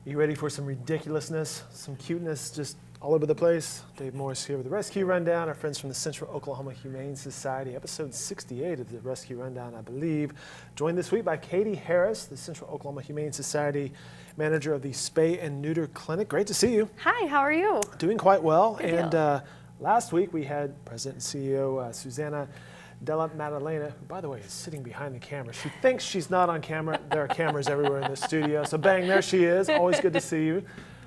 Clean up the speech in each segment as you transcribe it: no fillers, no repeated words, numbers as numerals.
You ready for some ridiculousness, some cuteness just all over the place? Dave Morris here with the Rescue Rundown. Our friends from the Central Oklahoma Humane Society, episode 68 of the Rescue Rundown, I believe. Joined this week by Cati Harris, the Central Oklahoma Humane Society manager of the Spay and Neuter Clinic. Great to see you. Hi, how are you? Doing quite well. Good and deal. Last week we had President and CEO Susanna Della Maddalena, who, by the way, is sitting behind the camera. She thinks she's not on camera. There are cameras everywhere in the studio. So bang, there she is. Always good to see you.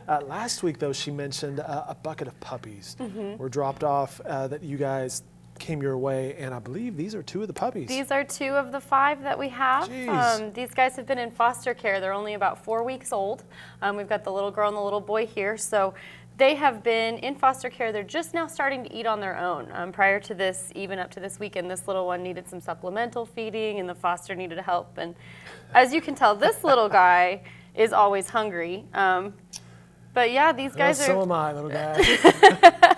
Last week, though, she mentioned a bucket of puppies were dropped off that you guys came your way, and I believe these are 2 of the puppies. These are 2 of the 5 that we have. These guys have been in foster care. They're only about 4 weeks old. We've got the little girl and the little boy here. So they have been in foster care. They're just now starting to eat on their own. Prior to this, even up to this weekend, this little one needed some supplemental feeding, and the foster needed help. And as you can tell, this little guy is always hungry. But yeah, these guys are... So am I, little guy.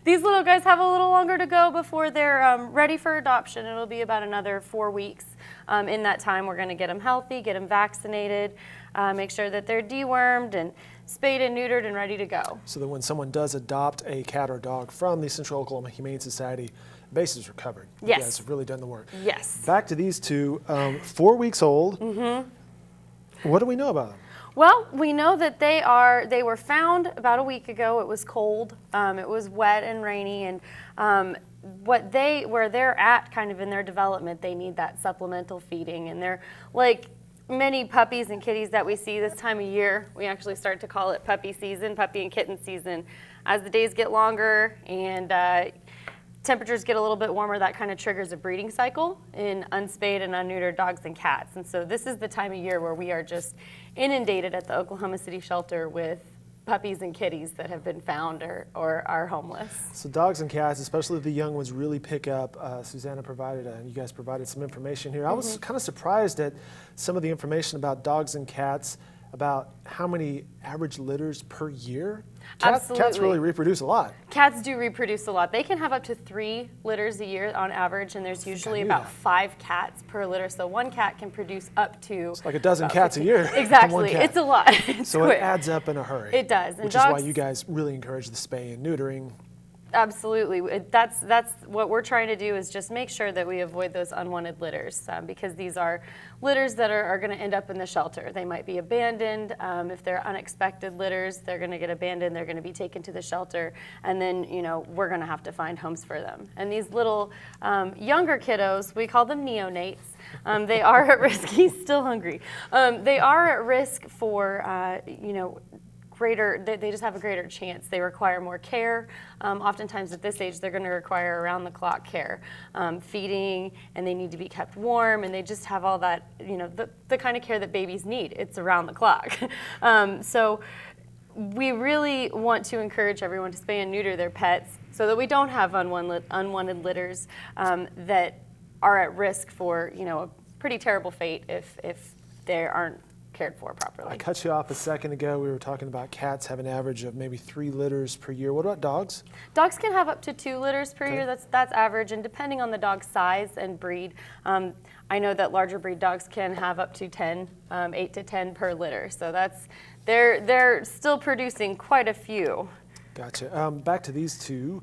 These little guys have a little longer to go before they're ready for adoption. It'll be about another 4 weeks. In that time, we're going to get them healthy, get them vaccinated, make sure that they're dewormed and spayed and neutered and ready to go. So that when someone does adopt a cat or dog from the Central Oklahoma Humane Society, bases are covered. Yes. You guys have really done the work. Yes. Back to these 2, 4 weeks old. What do we know about them? Well, we know that they were found about a week ago. It was cold, it was wet and rainy, and where they're at kind of in their development, they need that supplemental feeding, and they're like many puppies and kitties that we see this time of year. We actually start to call it puppy season, puppy and kitten season. As the days get longer and temperatures get a little bit warmer, that kind of triggers a breeding cycle in unspayed and unneutered dogs and cats. And so this is the time of year where we are just inundated at the Oklahoma City shelter with puppies and kitties that have been found or are homeless. So dogs and cats, especially the young ones, really pick up. Susanna provided, you guys provided some information here. I was kind of surprised at some of the information about dogs and cats, about how many average litters per year. Cats really reproduce a lot. Cats do reproduce a lot. They can have up to 3 litters a year on average, and there's usually about 5 cats per litter. So one cat can produce up to... It's like a dozen cats a year. Exactly. It's a lot. So it adds up in a hurry. It does. And which is why you guys really encourage the spay and neutering. Absolutely. That's what we're trying to do, is just make sure that we avoid those unwanted litters, because these are litters that are going to end up in the shelter. They might be abandoned. If they're unexpected litters, they're going to get abandoned. They're going to be taken to the shelter, and then we're going to have to find homes for them. And these little younger kiddos, we call them neonates. They are at risk. He's still hungry. They are at risk for they just have a greater chance. They require more care. Oftentimes at this age, they're going to require around-the-clock care, feeding, and they need to be kept warm, and they just have all that, the kind of care that babies need. It's around the clock. So we really want to encourage everyone to spay and neuter their pets so that we don't have unwanted litters that are at risk for, a pretty terrible fate if they aren't cared for properly. I cut you off a second ago. We were talking about cats have an average of maybe 3 litters per year. What about dogs? Dogs can have up to 2 litters per year. That's average, and depending on the dog's size and breed, I know that larger breed dogs can have up to 10, 8 to 10 per litter. So they're still producing quite a few. Gotcha. Back to these 2.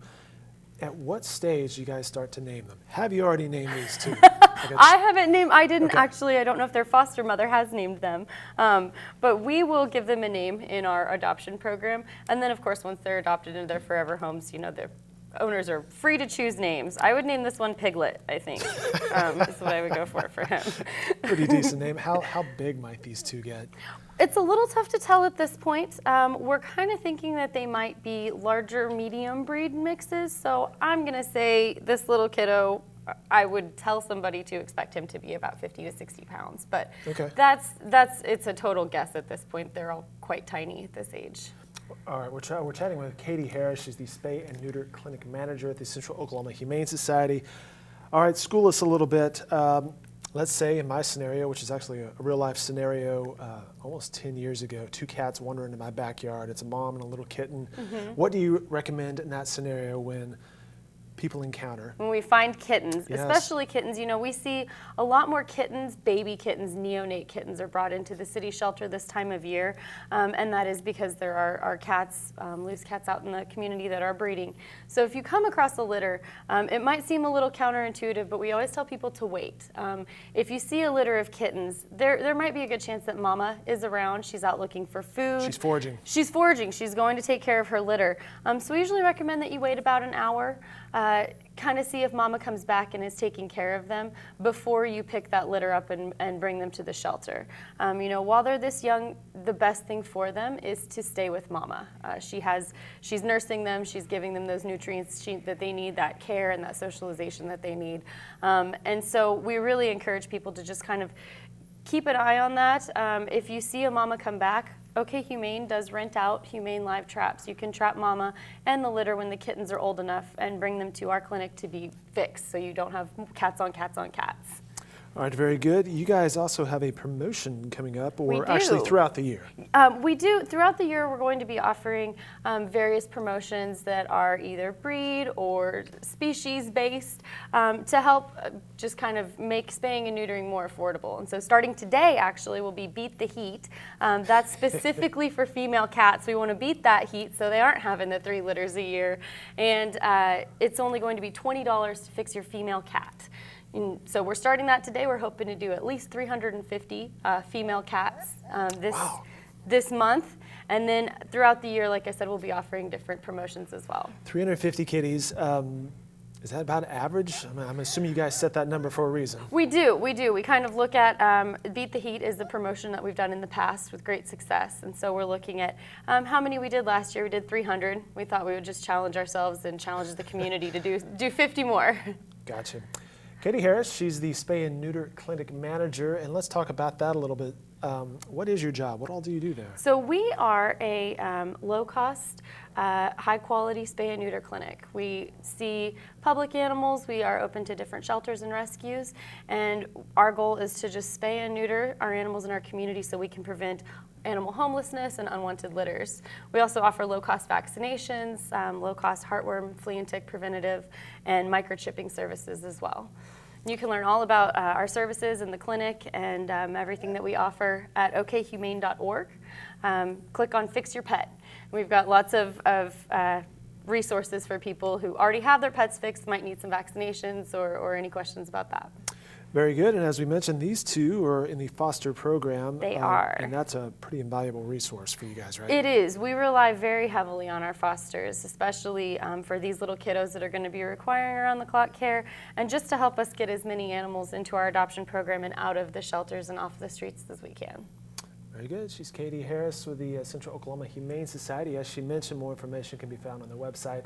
At what stage do you guys start to name them? Have you already named these 2? I haven't named, I didn't actually, I don't know if their foster mother has named them, but we will give them a name in our adoption program. And then of course, once they're adopted into their forever homes, their owners are free to choose names. I would name this one Piglet, I think, is what I would go for him. Pretty decent name. How big might these 2 get? It's a little tough to tell at this point. We're kind of thinking that they might be larger medium breed mixes. So I'm going to say this little kiddo, I would tell somebody to expect him to be about 50 to 60 pounds. But it's a total guess at this point. They're all quite tiny at this age. All right, we're chatting with Cati Harris. She's the Spay and Neuter Clinic Manager at the Central Oklahoma Humane Society. All right, school us a little bit. Let's say in my scenario, which is actually a real-life scenario, almost 10 years ago, 2 cats wander into my backyard. It's a mom and a little kitten. What do you recommend in that scenario when people encounter? When we find kittens, Yes. especially kittens, you know, we see a lot more kittens, baby kittens, neonate kittens are brought into the city shelter this time of year, and that is because there are cats, loose cats out in the community that are breeding. So if you come across a litter, it might seem a little counterintuitive, but we always tell people to wait. If you see a litter of kittens, there might be a good chance that mama is around. She's out looking for food. She's foraging. She's foraging. She's going to take care of her litter. So we usually recommend that you wait about an hour, kind of see if mama comes back and is taking care of them before you pick that litter up and bring them to the shelter. You know, while they're this young, the best thing for them is to stay with mama. She's nursing them, she's giving them those nutrients that they need, that care and that socialization that they need. And so we really encourage people to just kind of keep an eye on that. If you see a mama come back, OK Humane does rent out humane live traps. You can trap mama and the litter when the kittens are old enough and bring them to our clinic to be fixed so you don't have cats on cats on cats. All right, very good. You guys also have a promotion coming up, We or do. actually throughout the year. We do. Throughout the year, we're going to be offering various promotions that are either breed or species-based to help just kind of make spaying and neutering more affordable. And so starting today, actually, will be Beat the Heat. That's specifically for female cats. We want to beat that heat so they aren't having the 3 litters a year. And it's only going to be $20 to fix your female cat. And so we're starting that today. We're hoping to do at least 350 female cats this month. And then throughout the year, like I said, we'll be offering different promotions as well. 350 kitties. Is that about average? I'm assuming you guys set that number for a reason. We do. We kind of look at Beat the Heat is the promotion that we've done in the past with great success. And so we're looking at how many we did last year. We did 300. We thought we would just challenge ourselves and challenge the community to do 50 more. Gotcha. Cati Harris, she's the Spay and Neuter Clinic Manager, and let's talk about that a little bit. What is your job? What all do you do there? So we are a low-cost, high-quality spay and neuter clinic. We see public animals. We are open to different shelters and rescues, and our goal is to just spay and neuter our animals in our community so we can prevent animal homelessness and unwanted litters. We also offer low-cost vaccinations, low-cost heartworm, flea and tick preventative, and microchipping services as well. You can learn all about our services in the clinic and everything that we offer at okhumane.org. Click on Fix Your Pet. We've got lots of resources for people who already have their pets fixed, might need some vaccinations or any questions about that. Very good. And as we mentioned, these two are in the foster program. They are. And that's a pretty invaluable resource for you guys, right? It is. We rely very heavily on our fosters, especially for these little kiddos that are going to be requiring around-the-clock care, and just to help us get as many animals into our adoption program and out of the shelters and off the streets as we can. Very good. She's Cati Harris with the Central Oklahoma Humane Society. As she mentioned, more information can be found on their website,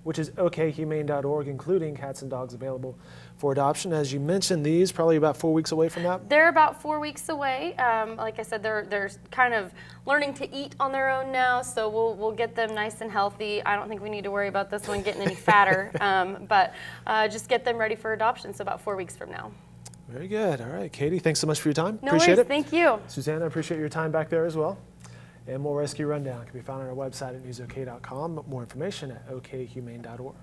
which is okhumane.org, including cats and dogs available for adoption. As you mentioned, these probably about 4 weeks away from that. They're about 4 weeks away. Like I said, they're kind of learning to eat on their own now, so we'll get them nice and healthy. I don't think we need to worry about this one getting any fatter, but just get them ready for adoption, so about 4 weeks from now. Very good. All right, Cati, thanks so much for your time. No Appreciate worries. it. Thank you. Susanna, appreciate your time back there as well. And more Rescue Rundown can be found on our website at newsok.com. More information at okhumane.org.